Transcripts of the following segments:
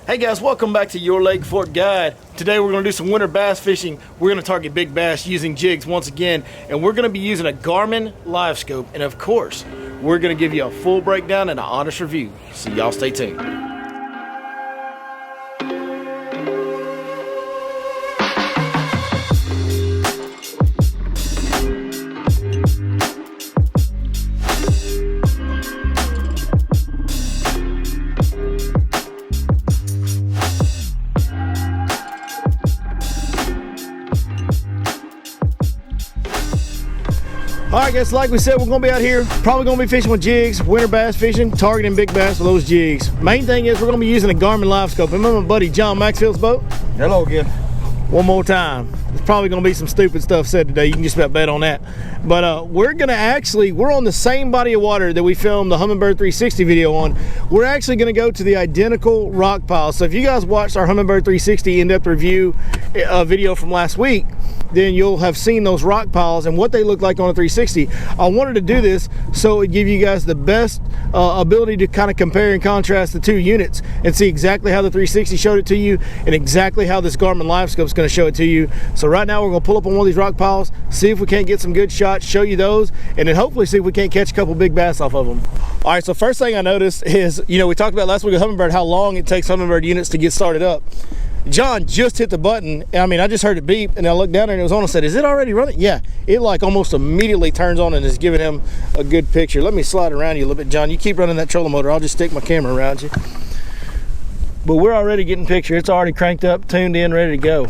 Hey guys, welcome back to Your Lake Fork Guide. Today we're going to do some winter bass fishing. We're going to target big bass using jigs once again, and we're going to be using a Garmin Livescope, and of course, we're going to give you a full breakdown and an honest review. So y'all stay tuned. Alright guys, like we said, we're going to be out here, probably going to be fishing with jigs, winter bass fishing, targeting big bass with those jigs. Main thing is we're going to be using a Garmin Livescope. Remember my buddy John Maxfield's boat? Hello again. One more time. There's probably going to be some stupid stuff said today. You can just about bet on that. But we're on the same body of water that we filmed the Humminbird 360 video on. We're actually going to go to the identical rock pile. So if you guys watched our Humminbird 360 in-depth review video from last week, then you'll have seen those rock piles and what they look like on a 360. I wanted to do this so it would give you guys the best ability to kind of compare and contrast the two units and see exactly how the 360 showed it to you and exactly how this Garmin Livescope is going to show it to you. So right now we're going to pull up on one of these rock piles, see if we can't get some good shots, show you those, and then hopefully see if we can't catch a couple big bass off of them. All right, so first thing I noticed is, you know, we talked about last week with Humminbird how long it takes Humminbird units to get started up. John just hit the button. I mean, I just heard it beep and I looked down there and it was on and said, is it already running? Yeah, it like almost immediately turns on and is giving him a good picture. Let me slide around you a little bit, John. You keep running that trolling motor. I'll just stick my camera around you. But we're already getting picture. It's already cranked up, tuned in, ready to go.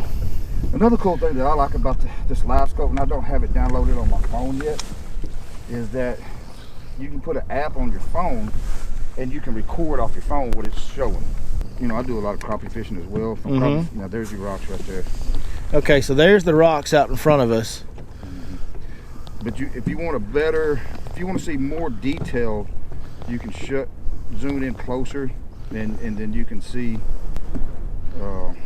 Another cool thing that I like about this Livescope, and I don't have it downloaded on my phone yet, is that you can put an app on your phone and you can record off your phone what it's showing. You know, I do a lot of crappie fishing as well. Now there's your rocks right there. Okay, so there's the rocks out in front of us. But if you want to see more detail, you can zoom it in closer, and then you can see you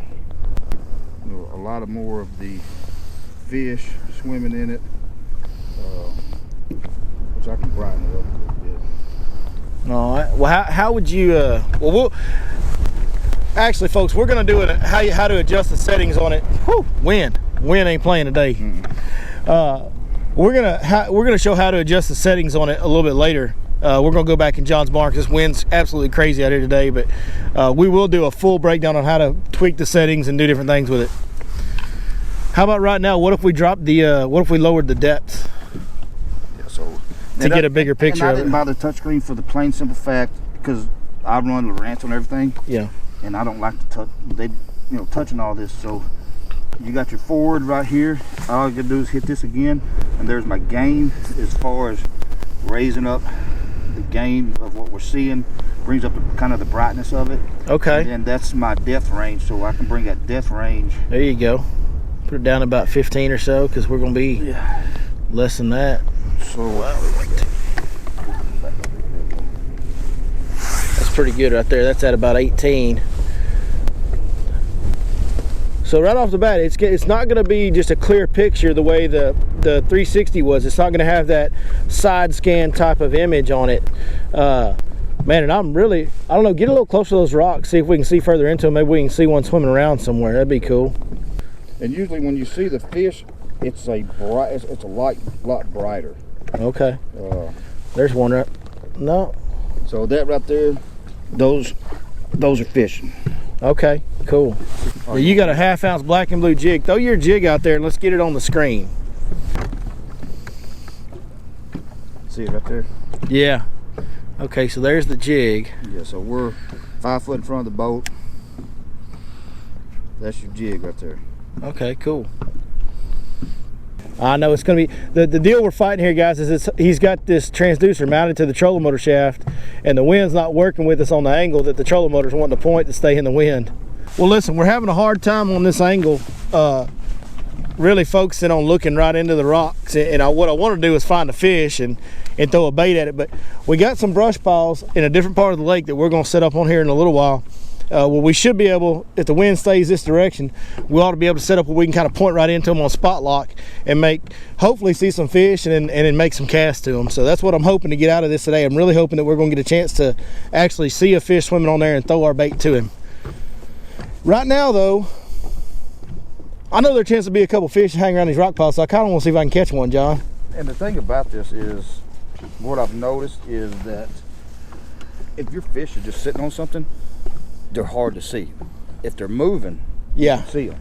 know, a lot of more of the fish swimming in it, which I can brighten it up a little bit. All right. Well, how would you? Actually, folks, we're going to do it how to adjust the settings on it. Whew, wind ain't playing today. We're gonna show how to adjust the settings on it a little bit later. We're gonna go back in John's barn because this wind's absolutely crazy out here today. But we will do a full breakdown on how to tweak the settings and do different things with it. How about right now? What if we dropped the? What if we lowered the depth? Yeah, so to get a bigger picture. And I didn't buy the touchscreen for the plain simple fact because I run the ranch on everything. Yeah. And I don't like to touching all this. So you got your forward right here. All you gotta do is hit this again, and there's my gain as far as raising up the gain of what we're seeing. Brings up kind of the brightness of it. Okay. And that's my depth range, so I can bring that depth range. There you go. Put it down about 15 or so, because we're gonna be less than that. So that's pretty good right there. That's at about 18. So right off the bat, it's not going to be just a clear picture the way the 360 was. It's not going to have that side scan type of image on it. Man, and I don't know, get a little closer to those rocks, see if we can see further into them. Maybe we can see one swimming around somewhere. That'd be cool. And usually when you see the fish, it's a lot brighter. Okay. There's one right. No. So that right there, those are fishing. Okay, cool. Well, you got a 1/2 ounce black and blue jig. Throw your jig out there and let's get it on the screen. See it right there? Yeah. Okay, so there's the jig. Yeah, so we're 5 foot in front of the boat. That's your jig right there. Okay, cool. I know it's going to be, the deal we're fighting here, guys, is he's got this transducer mounted to the trolling motor shaft, and the wind's not working with us on the angle that the trolling motor's wanting to point to stay in the wind. Well, listen, we're having a hard time on this angle, really focusing on looking right into the rocks. And what I want to do is find a fish and throw a bait at it. But we got some brush piles in a different part of the lake that we're going to set up on here in a little while. Well, we should be able, if the wind stays this direction, we ought to be able to set up where we can kind of point right into them on spot lock and hopefully see some fish and then make some casts to them. So that's what I'm hoping to get out of this today. I'm really hoping that we're going to get a chance to actually see a fish swimming on there and throw our bait to him. Right now though, I know there tends to be a couple fish hanging around these rock piles, so I kind of want to see if I can catch one, John. And the thing about this is, what I've noticed is that if your fish are just sitting on something, they're hard to see. If they're moving, yeah, you can see them.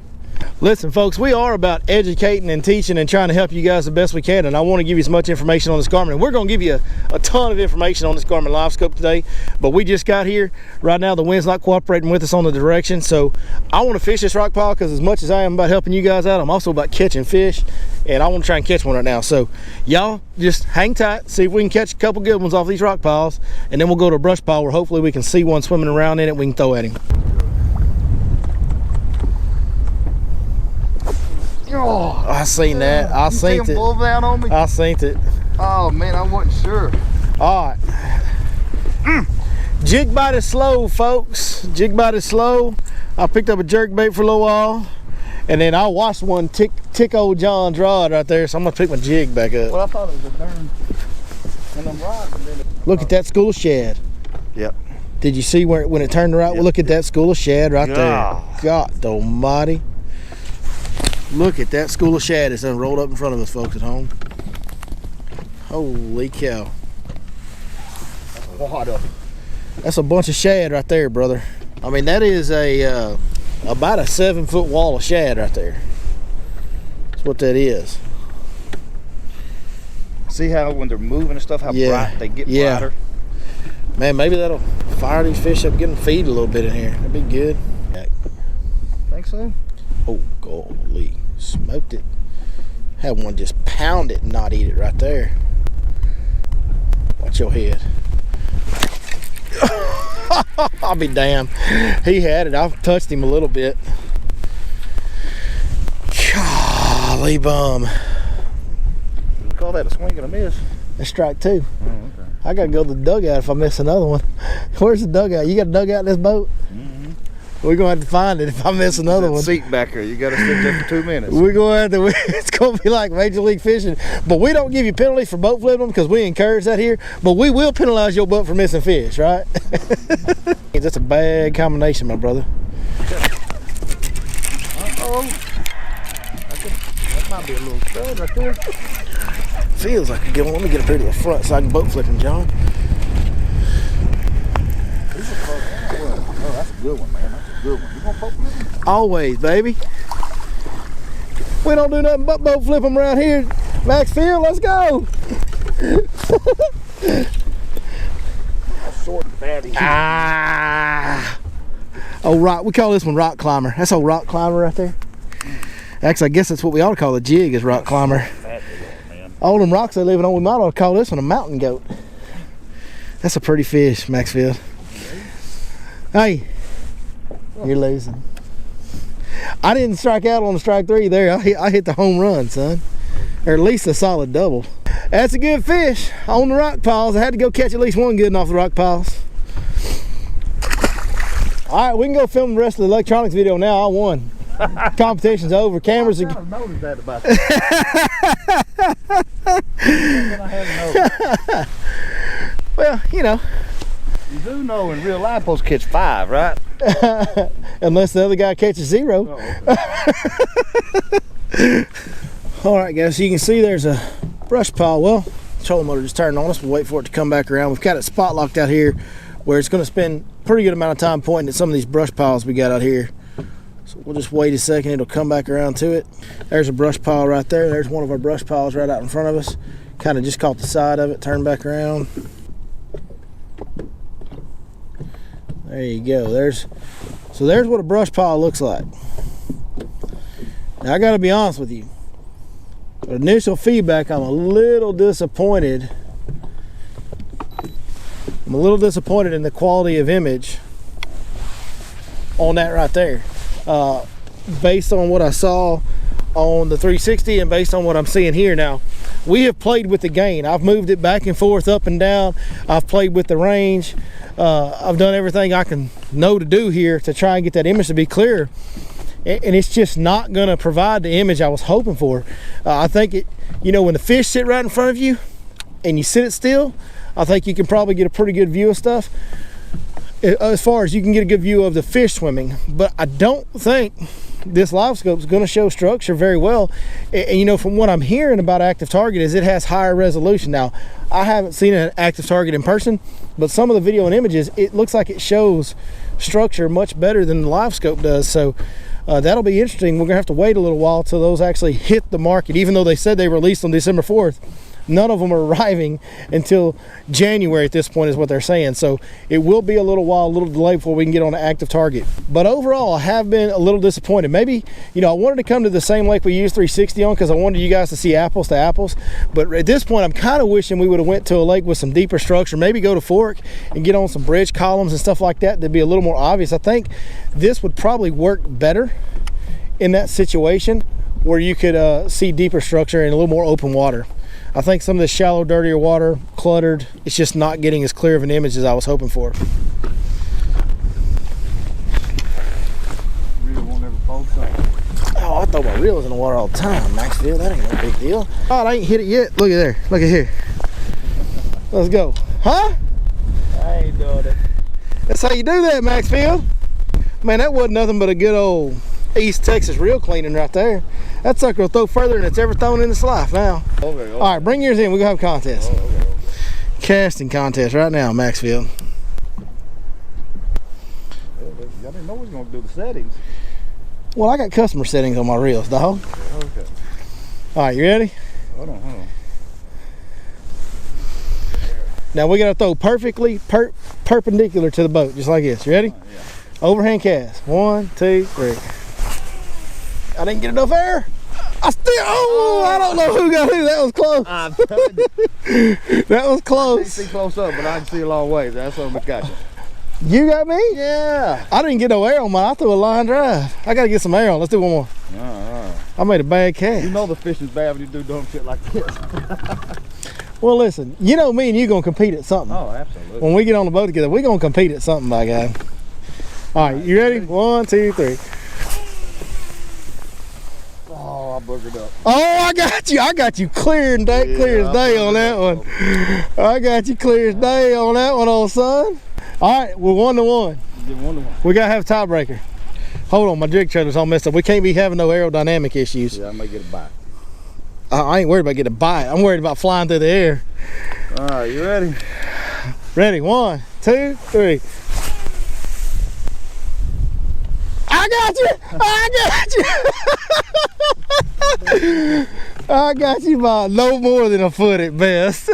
Listen, folks, we are about educating and teaching and trying to help you guys the best we can, and I want to give you as much information on this Garmin. And we're going to give you a ton of information on this Garmin Livescope today, but we just got here. Right now, the wind's not cooperating with us on the direction, so I want to fish this rock pile because as much as I am about helping you guys out, I'm also about catching fish, and I want to try and catch one right now. So y'all just hang tight, see if we can catch a couple good ones off these rock piles, and then we'll go to a brush pile where hopefully we can see one swimming around in it we can throw at him. Oh, I seen that. I seen it. Blow down on me? I seen it. Oh man, I wasn't sure. All right. Jig bite is slow, folks. Jig bite is slow. I picked up a jerk bait for a little while, and then I watched one tick old John's rod right there, so I'm gonna pick my jig back up. Well, I thought it was a darn one of them rods. And then Look at that school of shad. Yep. Did you see where when it turned around? Yep. Well, look at that school of shad right Yeah. there. God almighty. Look at that school of shad that's unrolled up in front of us, folks at home. Holy cow. Wad of it. That's a bunch of shad right there, brother. I mean, that is a about a 7-foot wall of shad right there. That's what that is. See how when they're moving and stuff, how bright they get brighter? Man, maybe that'll fire these fish up, get them feed a little bit in here. That'd be good. Think so? Oh, golly. Smoked it. Had one just pound it and not eat it right there. Watch your head. I'll be damned. He had it. I've touched him a little bit. Golly bum. You call that a swing and a miss? That's strike 2. Oh, okay. I gotta go to the dugout if I miss another one. Where's the dugout? You got a dugout in this boat? Mm-hmm. We're gonna have to find it if I miss another one. Seat back there, you gotta sit there for 2 minutes. We're going to have to, it's gonna be like Major League Fishing. But we don't give you penalties for boat flipping because we encourage that here. But we will penalize your boat for missing fish, right? That's a bad combination, my brother. Uh-oh. That might be a little stud right there. Feels like a good one. Let me get up here to the front so I can boat flip him, John. Oh, that's a good one, man. That's a good one. You gonna boat flip him? Always, baby. We don't do nothing but boat flip them around here. Maxfield, let's go. Short and fatty. Ah. Oh, rock. We call this one rock climber. That's old rock climber right there. Actually, I guess that's what we ought to call a jig, is rock climber. All them rocks they living on, we might ought to call this one a mountain goat. That's a pretty fish, Maxfield. Hey, you're losing. I didn't strike out on the strike 3 there. I hit the home run, son. Or at least a solid double. That's a good fish on the rock piles. I had to go catch at least one good one off the rock piles. All right, we can go film the rest of the electronics video now. I won. Competition's over. Cameras are... I noticed that about that. I haven't noticed. Well, you know. You do know in real life supposed to catch 5, right? Unless the other guy catches 0. Oh, okay. All right, guys, so you can see there's a brush pile. Well, the trolling motor just turned on us. We'll wait for it to come back around. We've got it spot locked out here where it's going to spend a pretty good amount of time pointing at some of these brush piles we got out here. So we'll just wait a second. It'll come back around to it. There's a brush pile right there. There's one of our brush piles right out in front of us. Kind of just caught the side of it, turned back around. There you go. There's what a brush pile looks like. Now I got to be honest with you. Initial feedback, I'm a little disappointed. I'm a little disappointed in the quality of image on that right there. Based on what I saw on the 360 and based on what I'm seeing here now. We have played with the gain. I've moved it back and forth, up and down. I've played with the range. I've done everything I can know to do here to try and get that image to be clear. And it's just not gonna provide the image I was hoping for. I think it, you know, when the fish sit right in front of you and you sit it still, I think you can probably get a pretty good view of stuff. as far as you can get a good view of the fish swimming. But I don't think this Livescope is going to show structure very well. And you know, from what I'm hearing about active target is it has higher resolution. Now, I haven't seen an active target in person, but some of the video and images, it looks like it shows structure much better than the Livescope does. So that'll be interesting. We're gonna have to wait a little while till those actually hit the market, even though they said they released on December 4th. None of them are arriving until January at this point is what they're saying. So it will be a little while, a little delay before we can get on an active target. But overall, I have been a little disappointed. Maybe, you know, I wanted to come to the same lake we used 360 on because I wanted you guys to see apples to apples. But at this point, I'm kind of wishing we would have went to a lake with some deeper structure, maybe go to Fork and get on some bridge columns and stuff like that. That'd be a little more obvious. I think this would probably work better in that situation where you could see deeper structure and a little more open water. I think some of this shallow, dirtier water, cluttered, it's just not getting as clear of an image as I was hoping for. Reel won't ever fold something. Oh, I throw my reels in the water all the time, Maxfield. That ain't no big deal. Oh, I ain't hit it yet. Look at there. Look at here. Let's go. Huh? I ain't doing it. That's how you do that, Maxfield. Man, that wasn't nothing but a good old East Texas reel cleaning right there. That sucker will throw further than it's ever thrown in its life now. Okay. All right, bring yours in. We're going to have a contest. Okay. Casting contest right now, Maxfield. I didn't know we was going to do the settings. Well, I got customer settings on my reels, dog. Okay. All right, you ready? Hold on. Now we got to throw perfectly perpendicular to the boat, just like this. You ready? Yeah. Overhand cast. 1, 2, 3. I didn't get enough air. I don't know who got who. That was close. I'm telling you. That was I close. can't see close up, but I can see a long ways. That's what I got you. You got me? Yeah. I didn't get no air on mine. I threw a line drive. I got to get some air on. Let's do one more. I made a bad cast. You know the fish is bad when you do dumb shit like this. Well, listen, you know me and you going to compete at something. Oh, absolutely. When we get on the boat together, we're going to compete at something, by God. All right, you ready? 1, 2, 3. Oh, I boogered up. Oh, I got you clear as day on that one. I got you clear as day on that one, old son. All right, we're 1-1. You did 1-1. We got to have a tiebreaker. Hold on, my jig trailer's all messed up. We can't be having no aerodynamic issues. Yeah, I may get a bite. I ain't worried about getting a bite. I'm worried about flying through the air. All right, you ready? Ready? 1, 2, 3. I got you! I got you by no more than a foot at best.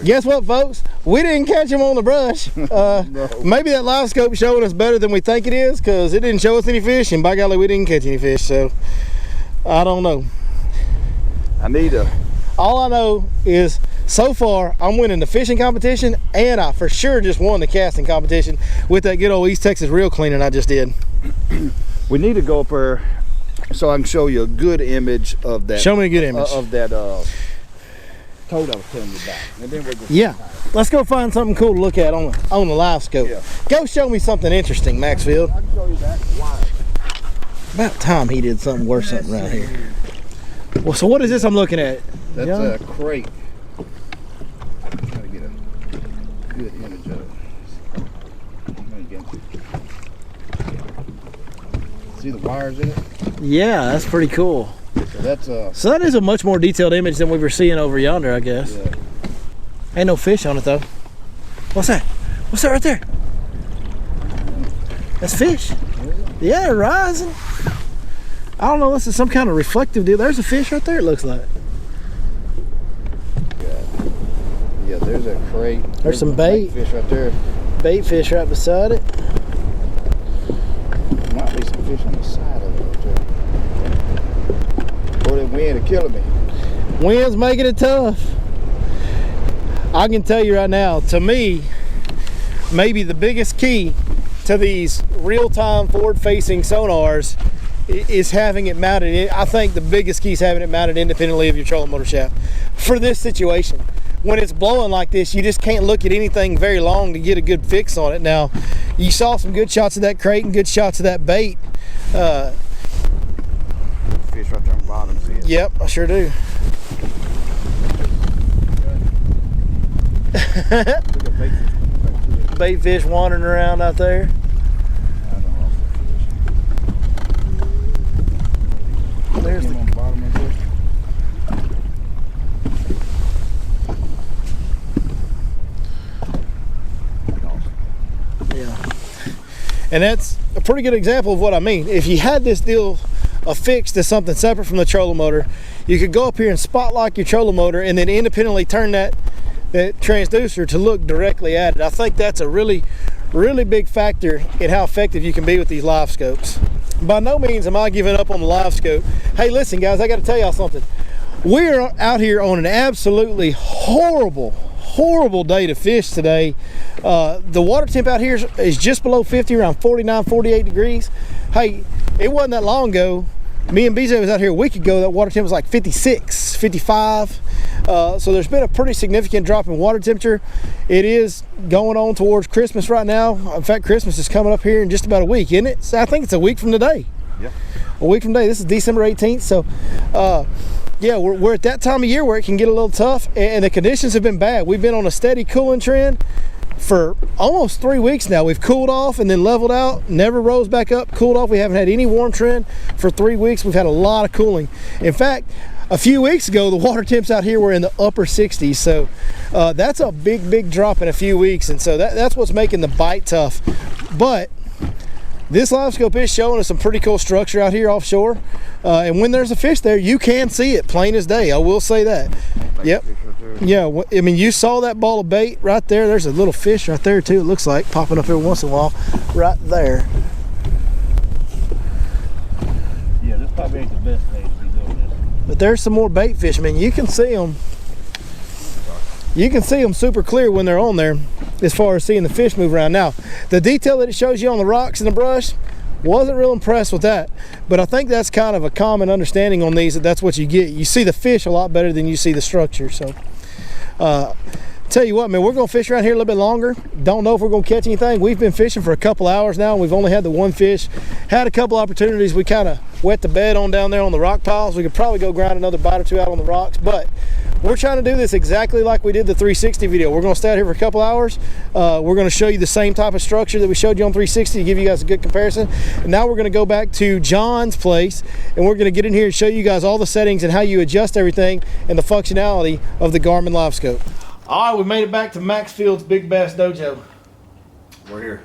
Guess what, folks? We didn't catch him on the brush. No. Maybe that Livescope showing us better than we think it is, because it didn't show us any fish, and by golly, we didn't catch any fish, so I don't know. All I know is so far I'm winning the fishing competition, and I for sure just won the casting competition with that good old East Texas reel cleaning I just did. We need to go up there so I can show you a good image of that. Show me a good image. Of that toad I was telling you about. And then we'll go. Yeah, let's go find something cool to look at on the Livescope. Yeah. Go show me something interesting, Maxfield. I can show you that. Why? About time he did something worth something around here. Well, so what is this I'm looking at? That's a crate. I'm trying to get a good image of it. See the wires in it? Yeah, that's pretty cool. So that's So that is a much more detailed image than we were seeing over yonder, I guess. yeah. Ain't no fish on it though. What's that? What's that right there? That's fish. Yeah, they're rising. I don't know, this is some kind of reflective deal. There's a fish right there, it looks like. Yeah, there's that crate. There's some a bait. fish right there. Bait fish right beside it. Might be some fish on the side of it too. Boy, that wind is killing me. Wind's making it tough. I can tell you right now, to me, maybe the biggest key to these real-time forward-facing sonars is having it mounted. I think the biggest key is having it mounted independently of your trolling motor shaft. For this situation, when it's blowing like this, you just can't look at anything very long to get a good fix on it. Now, you saw some good shots of that crate and good shots of that bait. Fish right there on the bottom, see it? Yep, I sure do. Look at bait fish. bait fish wandering around out there. There's the bottom of this. Yeah. And that's a pretty good example of what I mean. If you had this deal affixed to something separate from the trolling motor, you could go up here and spot lock your trolling motor and then independently turn that transducer to look directly at it. I think that's a really big factor in how effective you can be with these live scopes. By no means am I giving up on the live scope. Hey, listen guys, I got to tell y'all something. We're out here on an absolutely horrible day to fish today. The water temp out here is just below 50, around 49, 48 degrees. Hey, it wasn't that long ago. Me and BJ was out here a week ago. That water temp was like 56, 55. So there's been a pretty significant drop in water temperature. It is going on towards Christmas right now. In fact, Christmas is coming up here in just about a week, isn't it? So I think it's a week from today. Yeah. A week from today. This is December 18th. So yeah, we're at that time of year where it can get a little tough, and the conditions have been bad. We've been on a steady cooling trend for almost 3 weeks now. We've cooled off and then leveled out, never rose back up, cooled off. We haven't had any warm trend for 3 weeks. We've had a lot of cooling. In fact, a few weeks ago, the water temps out here were in the upper 60s. So that's a big drop in a few weeks. And so that's what's making the bite tough. But this Livescope is showing us some pretty cool structure out here offshore. And when there's a fish there, you can see it plain as day. I will say that. Yep. Yeah, I mean, you saw that ball of bait right there. There's a little fish right there too, it looks like, popping up every once in a while right there. Yeah, this probably ain't the best day to be doing this. But there's some more bait fish. I mean, you can see them. You can see them super clear when they're on there as far as seeing the fish move around. Now, the detail that it shows you on the rocks and the brush, wasn't real impressed with that. But I think that's kind of a common understanding on these, that's what you get. You see the fish a lot better than you see the structure. So, tell you what, man, we're gonna fish around here a little bit longer. Don't know if we're gonna catch anything. We've been fishing for a couple hours now. We've only had the one fish. Had a couple opportunities. We kind of wet the bed on down there on the rock piles. We could probably go grind another bite or two out on the rocks, but we're trying to do this exactly like we did the 360 video. We're gonna stay out here for a couple hours. We're gonna show you the same type of structure that we showed you on 360 to give you guys a good comparison. And now we're gonna go back to John's place and we're gonna get in here and show you guys all the settings and how you adjust everything and the functionality of the Garmin Livescope. All right, we made it back to Maxfield's Big Bass Dojo. We're here.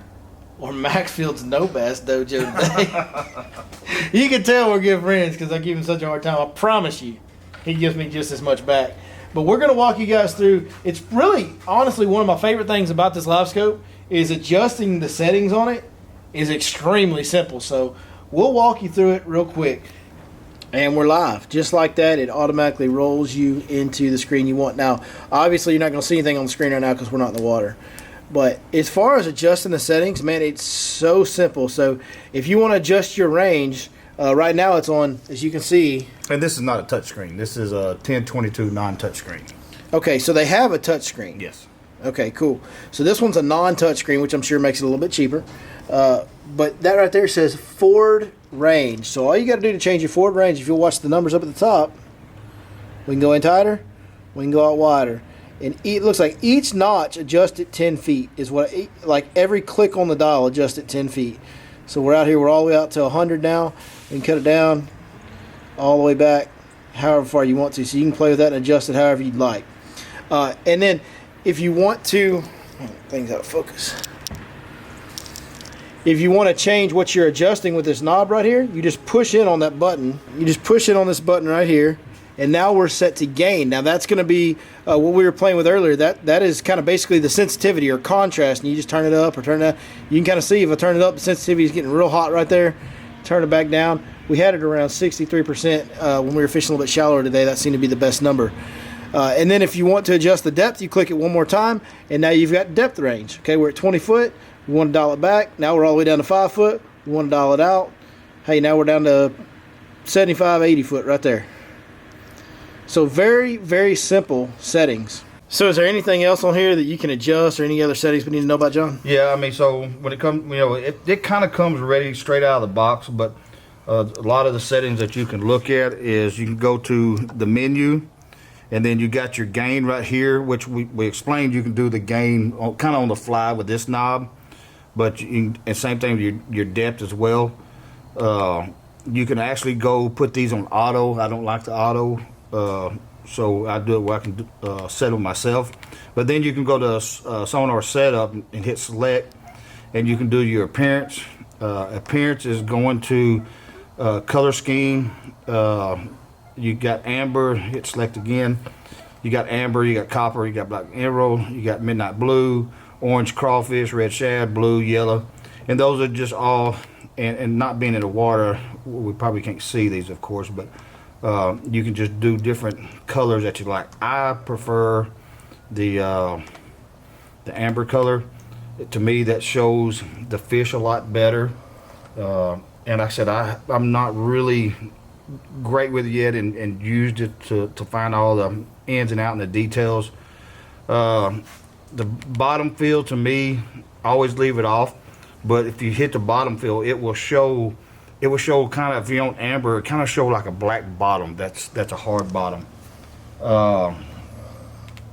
Or Maxfield's No Bass Dojo today. You can tell we're good friends because I give him such a hard time. I promise you, he gives me just as much back. But we're going to walk you guys through. It's really, honestly, one of my favorite things about this Livescope is adjusting the settings on it is extremely simple. So we'll walk you through it real quick. And we're live. Just like that, it automatically rolls you into the screen you want. Now, obviously, you're not going to see anything on the screen right now because we're not in the water. But as far as adjusting the settings, man, it's so simple. So if you want to adjust your range, right now it's on, as you can see. And this is not a touch screen. This is a 1022 non-touch screen. Okay, so they have a touch screen. Yes. Okay, cool. So this one's a non-touch screen, which I'm sure makes it a little bit cheaper. But that right there says forward range. So all you got to do to change your forward range, if you'll watch the numbers up at the top, we can go in tighter, we can go out wider. And it looks like each notch adjusts at 10 feet is what, like every click on the dial adjusts at 10 feet. So we're out here, we're all the way out to 100 now. We can cut it down all the way back however far you want to. So you can play with that and adjust it however you'd like. And then if you want to, things out of focus. If you want to change what you're adjusting with this knob right here, you just push in on that button. You just push in on this button right here. And now we're set to gain. Now that's going to be what we were playing with earlier. That is kind of basically the sensitivity or contrast. And you just turn it up or turn it down. You can kind of see if I turn it up, the sensitivity is getting real hot right there. Turn it back down. We had it around 63% when we were fishing a little bit shallower today. That seemed to be the best number. And then if you want to adjust the depth, you click it one more time. And now you've got depth range. Okay, we're at 20 foot. We want to dial it back. Now we're all the way down to 5 foot. We want to dial it out. Hey, now we're down to 75, 80 foot right there. So very, very simple settings. So is there anything else on here that you can adjust or any other settings we need to know about, John? Yeah, I mean, so when it comes, you know, it kind of comes ready straight out of the box, but a lot of the settings that you can look at is you can go to the menu And then you got your gain right here, which we explained you can do the gain kind of on the fly with this knob, but and same thing with your depth as well. You can actually go put these on auto. I don't like the auto, so I do it where I can set them myself. But then you can go to sonar setup and hit select, and you can do your appearance. Appearance is going to color scheme. You got amber, hit select again. You got amber, you got copper, you got black emerald, you got midnight blue, orange crawfish, red shad, blue, yellow. And those are just all, and not being in the water, we probably can't see these, of course, but you can just do different colors that you like. I prefer the amber color. To me, that shows the fish a lot better. And like I said, I'm not really great with it yet, and used it to find all the ins and outs and the details. The bottom fill, to me, always leave it off, but if you hit the bottom fill, it will show kind of, if you're on amber, it kind of show like a black bottom. That's a hard bottom.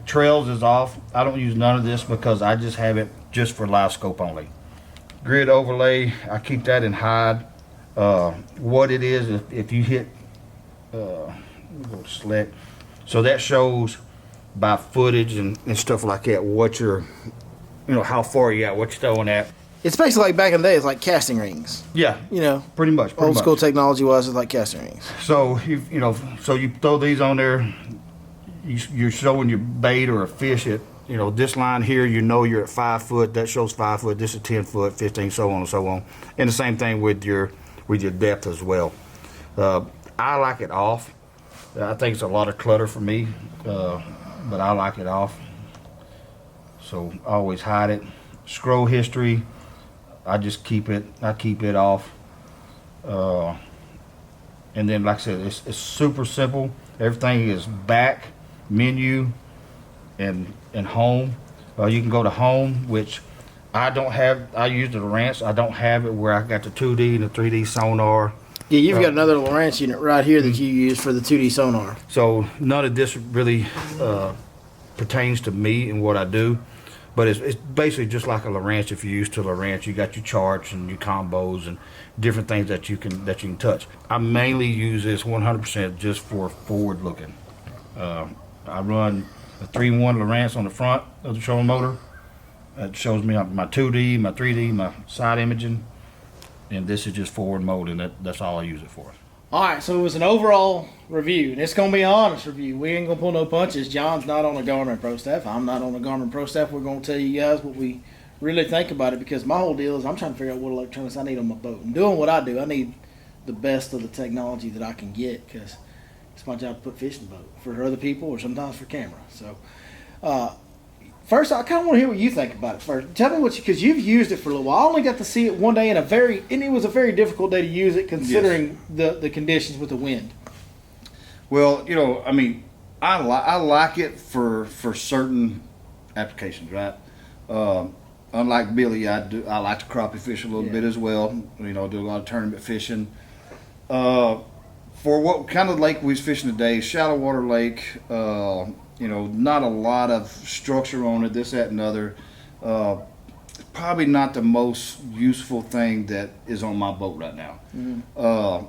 Trails is off. I don't use none of this because I just have it just for Livescope only. Grid overlay, I keep that in hide. What it is, if you hit go to select, so that shows by footage and stuff like that what you're, how far you at, what you're throwing at. It's basically like back in the day, it's like casting rings. Yeah, pretty much. Old school technology was like casting rings. So so you throw these on there. You're showing your bait or a fish at, this line here, you're at 5 foot. That shows 5 foot. This is 10 foot, 15, so on and so on. And the same thing with your depth as well. I like it off. I think it's a lot of clutter for me, but I like it off. So I always hide it. Scroll history, I just keep it. I keep it off. And then, like I said, it's super simple. Everything is back, menu, and home. You can go to home, which I don't have. I use the Lowrance. I don't have it where I got the 2D and the 3D sonar. Yeah, you've got another Lowrance unit right here that you use for the 2D sonar. So none of this really pertains to me and what I do, but it's basically just like a Lowrance. If you're used to Lowrance, you got your charts and your combos and different things that you can touch. I mainly use this 100% just for forward looking. I run a 3-in-1 Lowrance on the front of the trolling motor. It shows me my 2D, my 3D, my side imaging, and this is just forward mode, and that's all I use it for. All right, so it was an overall review, and it's going to be an honest review. We ain't going to pull no punches. John's not on the Garmin Pro staff. I'm not on the Garmin Pro staff. We're going to tell you guys what we really think about it, because my whole deal is I'm trying to figure out what electronics I need on my boat. And doing what I do, I need the best of the technology that I can get, because it's my job to put fish in the boat for other people or sometimes for camera. So, first, I kind of want to hear what you think about it first. Tell me because you've used it for a little while. I only got to see it one day and it was a very difficult day to use it considering the conditions with the wind. Well, I like it for certain applications, right? Unlike Billy, I like to crappie fish a little bit as well. Do a lot of tournament fishing. For what kind of lake we was fishing today, shallow water lake. Not a lot of structure on it, this, that, and other. Probably not the most useful thing that is on my boat right now. Mm-hmm.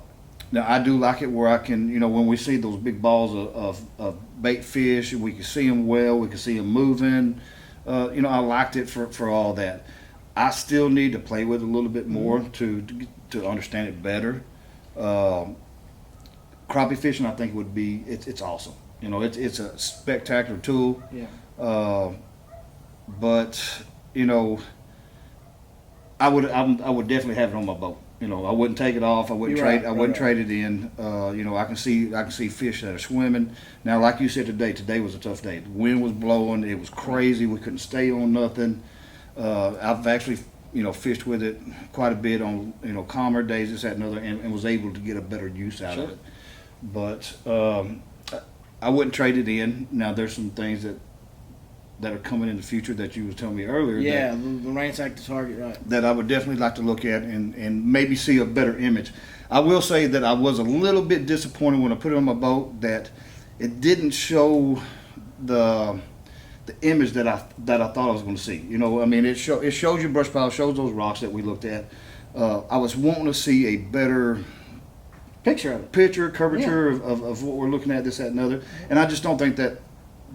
Now, I do like it where I can, when we see those big balls of bait fish, we can see them well, we can see them moving. I liked it for all that. I still need to play with it a little bit more to understand it better. Crappie fishing, I think, would be, it's awesome. It's a spectacular tool. Yeah. But I would definitely have it on my boat. I wouldn't take it off. I wouldn't trade it in. I can see fish that are swimming. Now, like you said, today was a tough day. The wind was blowing. It was crazy. We couldn't stay on nothing. I've actually fished with it quite a bit on calmer days, this, that, and other, and was able to get a better use out of it. But I wouldn't trade it in. Now, there's some things that are coming in the future that you were telling me earlier. Yeah, the Lowrance Active Target, right. That I would definitely like to look at and maybe see a better image. I will say that I was a little bit disappointed when I put it on my boat that it didn't show the image that I thought I was going to see. You know, I mean, it shows your brush pile, shows those rocks that we looked at. I was wanting to see a better Picture of it. curvature of what we're looking at, this, that, and other. And I just don't think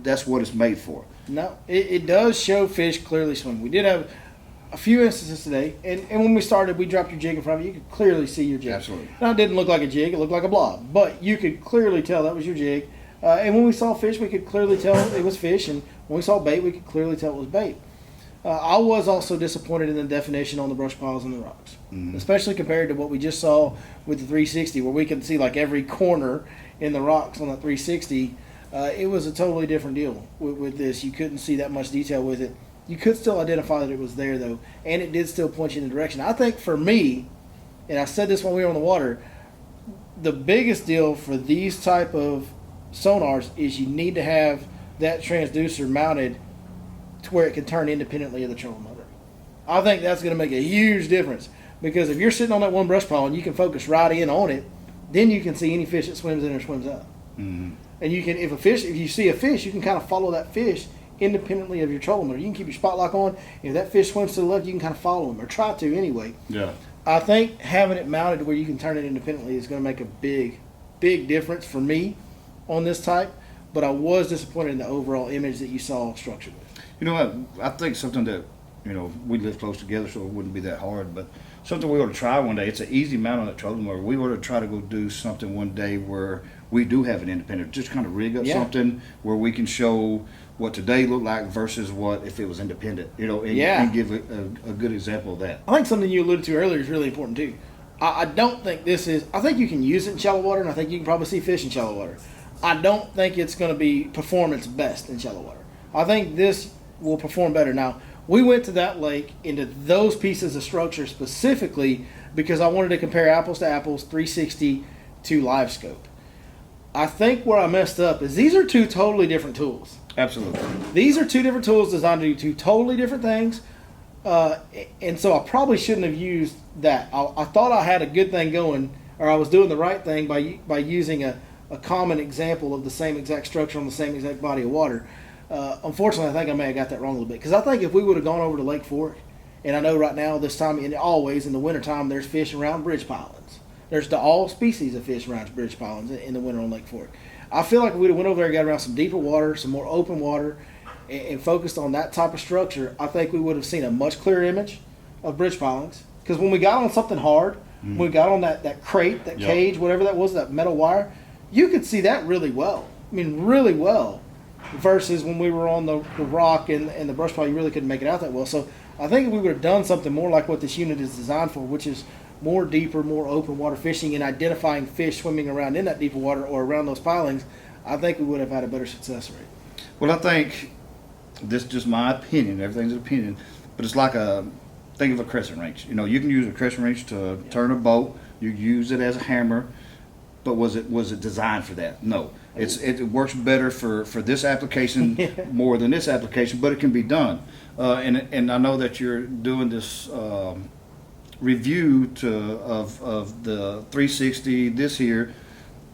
that's what it's made for. No, it does show fish clearly swimming. We did have a few instances today, and when we started, we dropped your jig in front of you. You could clearly see your jig. Absolutely. Now, it didn't look like a jig. It looked like a blob. But you could clearly tell that was your jig. And when we saw fish, we could clearly tell it was fish. And when we saw bait, we could clearly tell it was bait. I was also disappointed in the definition on the brush piles and the rocks, especially compared to what we just saw with the 360, where we could see like every corner in the rocks on the 360. It was a totally different deal with this. You couldn't see that much detail with it. You could still identify that it was there, though, and it did still point you in the direction. I think for me, and I said this when we were on the water, the biggest deal for these type of sonars is you need to have that transducer mounted to where it can turn independently of the trolling motor. I think that's going to make a huge difference, because if you're sitting on that one brush pile and you can focus right in on it, then you can see any fish that swims in or swims out. Mm-hmm. And you can, if you see a fish, you can kind of follow that fish independently of your trolling motor. You can keep your spot lock on. If that fish swims to the left, you can kind of follow him, or try to anyway. Yeah. I think having it mounted to where you can turn it independently is going to make a big difference for me on this type. But I was disappointed in the overall image that you saw structurally. You know what? I think something that, you know, we live close together, so it wouldn't be that hard. But something we ought to try one day. It's an easy mount on that trolling motor. We ought to try to go do something one day where we do have an independent. Just kind of rig up something where we can show what today looked like versus what if it was independent. You know, and give a good example of that. I think something you alluded to earlier is really important too. I don't think this is. I think you can use it in shallow water, and I think you can probably see fish in shallow water. I don't think it's going to be performance best in shallow water. I think this will perform better. Now, we went to that lake into those pieces of structure specifically because I wanted to compare apples to apples, 360 to Livescope. I think where I messed up is these are two totally different tools. Absolutely. These are two different tools designed to do two totally different things. And so I probably shouldn't have used that. I thought I had a good thing going, or I was doing the right thing by using a common example of the same exact structure on the same exact body of water. Unfortunately, I think I may have got that wrong a little bit, because I think if we would have gone over to Lake Fork, and I know right now this time, and always in the wintertime, there's fish around bridge pilings. There's all species of fish around bridge pilings in the winter on Lake Fork. I feel like if we'd have went over there and got around some deeper water, some more open water, and focused on that type of structure, I think we would have seen a much clearer image of bridge pilings. Because when we got on something hard, when we got on that crate, that cage, whatever that was, that metal wire, you could see that really well. I mean, really well. Versus when we were on the rock and the brush pile, you really couldn't make it out that well. So I think if we would have done something more like what this unit is designed for, which is more deeper, more open water fishing and identifying fish swimming around in that deeper water or around those pilings, I think we would have had a better success rate. Well, I think this is just my opinion. Everything's an opinion, but it's like think of a crescent wrench. You know, you can use a crescent wrench to turn a boat. You use it as a hammer, but was it designed for that? No. It works better for this application more than this application, but it can be done. And I know that you're doing this review of the 360 this here.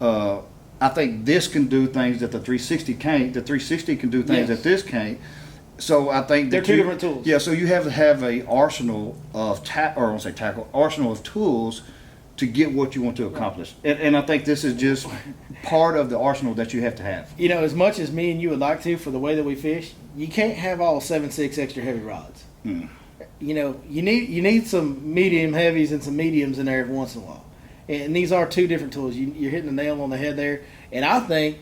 I think this can do things that the 360 can't. The 360 can do things that this can't. So I think they're two different tools. Yeah. So you have to have a arsenal of arsenal of tools to get what you want to accomplish. And I think this is just part of the arsenal that you have to have. You know, as much as me and you would like to for the way that we fish, you can't have all 7.6 extra heavy rods. You know, you need some medium heavies and some mediums in there every once in a while. And these are two different tools. You're hitting the nail on the head there. And I think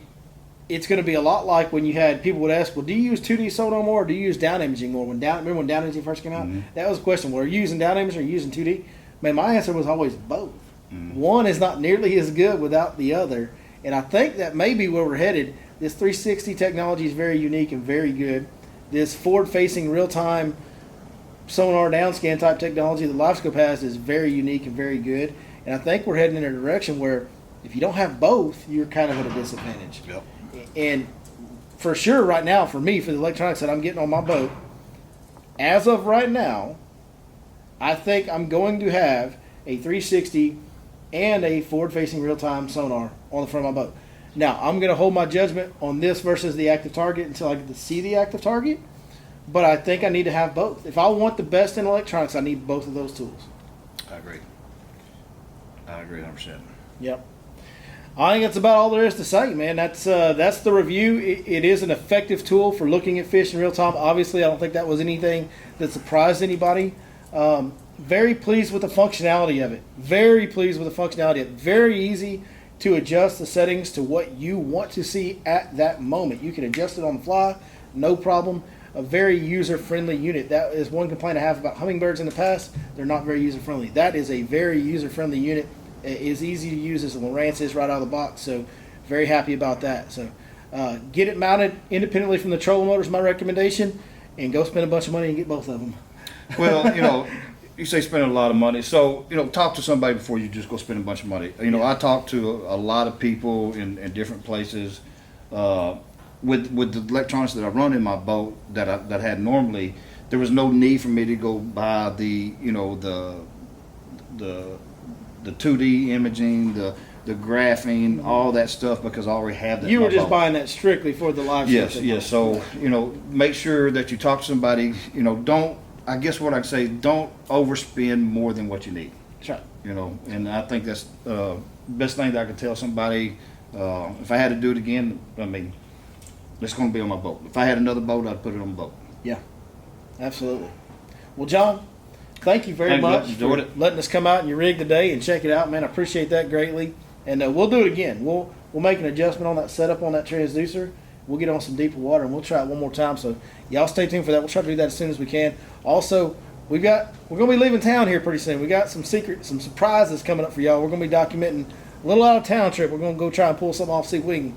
it's going to be a lot like when you had people would ask, well, do you use 2D sonar more or do you use down imaging more? Remember when down imaging first came out? That was the question. Well, are you using down imaging or are you using 2D? Man, my answer was always both. One is not nearly as good without the other. And I think that may be where we're headed. This 360 technology is very unique and very good. This forward-facing real-time sonar downscan type technology that Livescope has is very unique and very good. And I think we're heading in a direction where if you don't have both, you're kind of at a disadvantage. Yep. And for sure right now, for me, for the electronics that I'm getting on my boat, as of right now, I think I'm going to have a 360 and a forward-facing real-time sonar on the front of my boat. Now, I'm going to hold my judgment on this versus the active target until I get to see the active target. But I think I need to have both. If I want the best in electronics, I need both of those tools. I agree 100%. Yep. I think that's about all there is to say, man. That's the review. It is an effective tool for looking at fish in real time. Obviously, I don't think that was anything that surprised anybody. Very pleased with the functionality of it. Very pleased with the functionality of it. Very easy to adjust the settings to what you want to see at that moment. You can adjust it on the fly, no problem. A very user-friendly unit. That is one complaint I have about Humminbirds in the past. They're not very user-friendly. That is a very user-friendly unit. It is easy to use as Lowrance is right out of the box. So very happy about that. So get it mounted independently from the trolling motor is my recommendation, and go spend a bunch of money and get both of them. Well, you say spending a lot of money. So, talk to somebody before you just go spend a bunch of money. I talk to a lot of people in different places. With the electronics that I run in my boat that I had normally, there was no need for me to go buy the 2D imaging, the graphing, all that stuff, because I already have that. You in were my just boat. buying that strictly for the live. Yes. So make sure that you talk to somebody. Don't. I guess what I'd say, don't overspend more than what you need. That's right. And I think that's the best thing that I could tell somebody. If I had to do it again, it's going to be on my boat. If I had another boat, I'd put it on the boat. Yeah, absolutely. Well, John, thank you very much for letting us come out in your rig today and check it out, man. I appreciate that greatly. And we'll do it again. We'll make an adjustment on that setup on that transducer. We'll get on some deeper water and we'll try it one more time. So y'all stay tuned for that. We'll try to do that as soon as we can. Also, we're going to be leaving town here pretty soon. We got some surprises coming up for y'all. We're going to be documenting a little out of town trip. We're going to go try and pull something off, see if we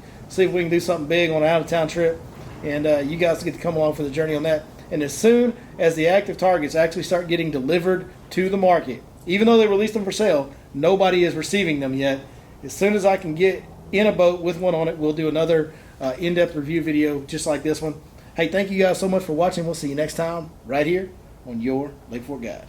can do something big on an out of town trip. And you guys get to come along for the journey on that. And as soon as the active targets actually start getting delivered to the market, even though they released them for sale, nobody is receiving them yet. As soon as I can get in a boat with one on it, we'll do another in-depth review video just like this one. Hey, thank you guys so much for watching. We'll see you next time right here on your Lake Fork Guide.